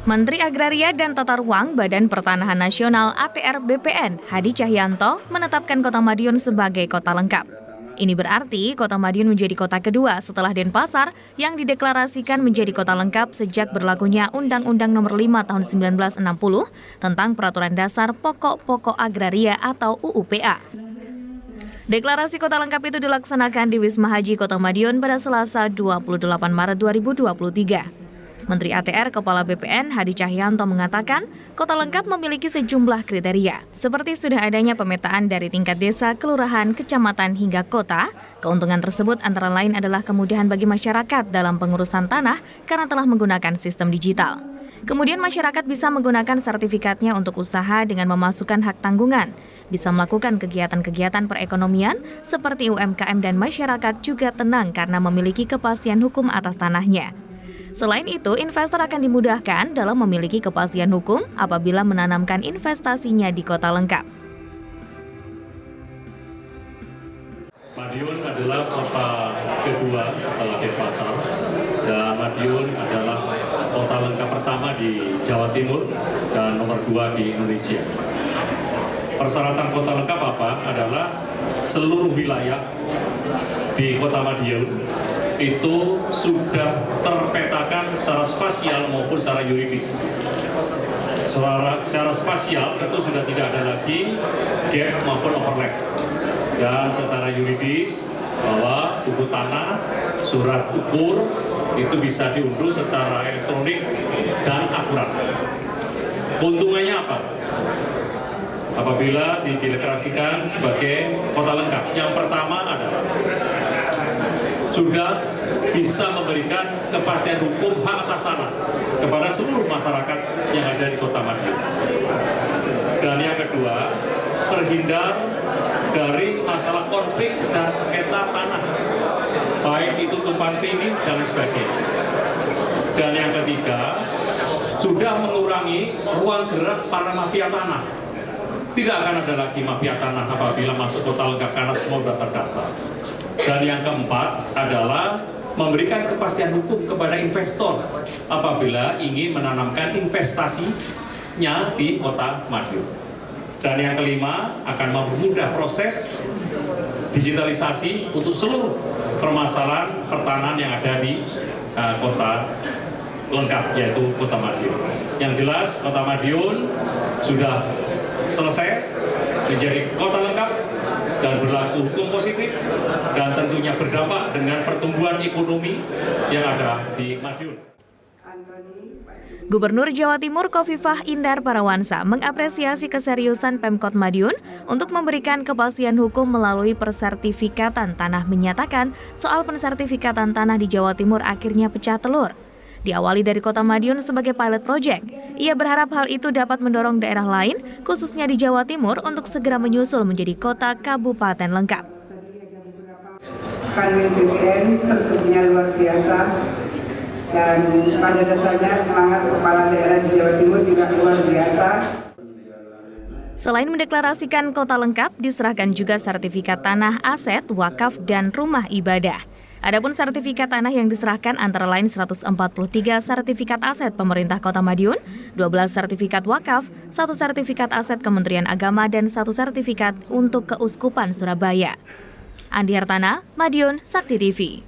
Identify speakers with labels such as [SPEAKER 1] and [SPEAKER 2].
[SPEAKER 1] Menteri Agraria dan Tata Ruang Badan Pertanahan Nasional ATR BPN Hadi Cahyanto menetapkan Kota Madiun sebagai kota lengkap. Ini berarti Kota Madiun menjadi kota kedua setelah Denpasar yang dideklarasikan menjadi kota lengkap sejak berlakunya Undang-Undang Nomor 5 Tahun 1960 tentang Peraturan Dasar Pokok-Pokok Agraria atau UUPA. Deklarasi kota lengkap itu dilaksanakan di Wisma Haji Kota Madiun pada Selasa 28 Maret 2023. Menteri ATR Kepala BPN Hadi Cahyanto mengatakan, kota lengkap memiliki sejumlah kriteria, seperti sudah adanya pemetaan dari tingkat desa, kelurahan, kecamatan hingga kota. Keuntungan tersebut antara lain adalah kemudahan bagi masyarakat dalam pengurusan tanah karena telah menggunakan sistem digital. Kemudian masyarakat bisa menggunakan sertifikatnya untuk usaha dengan memasukkan hak tanggungan, bisa melakukan kegiatan-kegiatan perekonomian seperti UMKM dan masyarakat juga tenang karena memiliki kepastian hukum atas tanahnya. Selain itu, investor akan dimudahkan dalam memiliki kepastian hukum apabila menanamkan investasinya di kota lengkap.
[SPEAKER 2] Madiun adalah kota kedua setelah Denpasar, dan Madiun adalah kota lengkap pertama di Jawa Timur dan nomor 2 di Indonesia. Persyaratan kota lengkap apa? Adalah seluruh wilayah di kota Madiun itu sudah terpetakan secara spasial maupun secara yuridis. Secara spasial itu sudah tidak ada lagi gap maupun overlap. Dan secara yuridis bahwa buku tanah, surat ukur itu bisa diunduh secara elektronik dan akurat. Keuntungannya apa? Apabila dideklarasikan sebagai kota lengkap, yang pertama adalah sudah bisa memberikan kepastian hukum hak atas tanah kepada seluruh masyarakat yang ada di Kota Madiun. Dan yang kedua, terhindar dari masalah konflik dan sengketa tanah, baik itu tumpang tindih dan sebagainya. Dan yang ketiga, sudah mengurangi ruang gerak para mafia tanah. Tidak akan ada lagi mafia tanah apabila masuk kota lengkap karena semua sudah terdaftar. Dan yang keempat adalah memberikan kepastian hukum kepada investor apabila ingin menanamkan investasinya di Kota Madiun. Dan yang kelima akan mempermudah proses digitalisasi untuk seluruh permasalahan pertanahan yang ada di kota lengkap, yaitu Kota Madiun. Yang jelas Kota Madiun sudah selesai menjadi kota lengkap dan berlaku hukum positif dan tentunya berdampak dengan pertumbuhan ekonomi yang ada di Madiun.
[SPEAKER 1] Gubernur Jawa Timur Khofifah Indar Parawansa mengapresiasi keseriusan Pemkot Madiun untuk memberikan kepastian hukum melalui persertifikatan tanah, menyatakan soal pensertifikatan tanah di Jawa Timur akhirnya pecah telur. Diawali dari Kota Madiun sebagai pilot project, ia berharap hal itu dapat mendorong daerah lain, khususnya di Jawa Timur, untuk segera menyusul menjadi kota kabupaten lengkap.
[SPEAKER 3] Kanwil BPN sebetulnya luar biasa, dan pada dasarnya semangat kepala daerah di Jawa Timur juga luar biasa.
[SPEAKER 1] Selain mendeklarasikan kota lengkap, diserahkan juga sertifikat tanah, aset, wakaf, dan rumah ibadah. Adapun sertifikat tanah yang diserahkan antara lain 143 sertifikat aset pemerintah Kota Madiun, 12 sertifikat wakaf, 1 sertifikat aset Kementerian Agama, dan 1 sertifikat untuk Keuskupan Surabaya. Andi Hartana, Madiun, Sakti TV.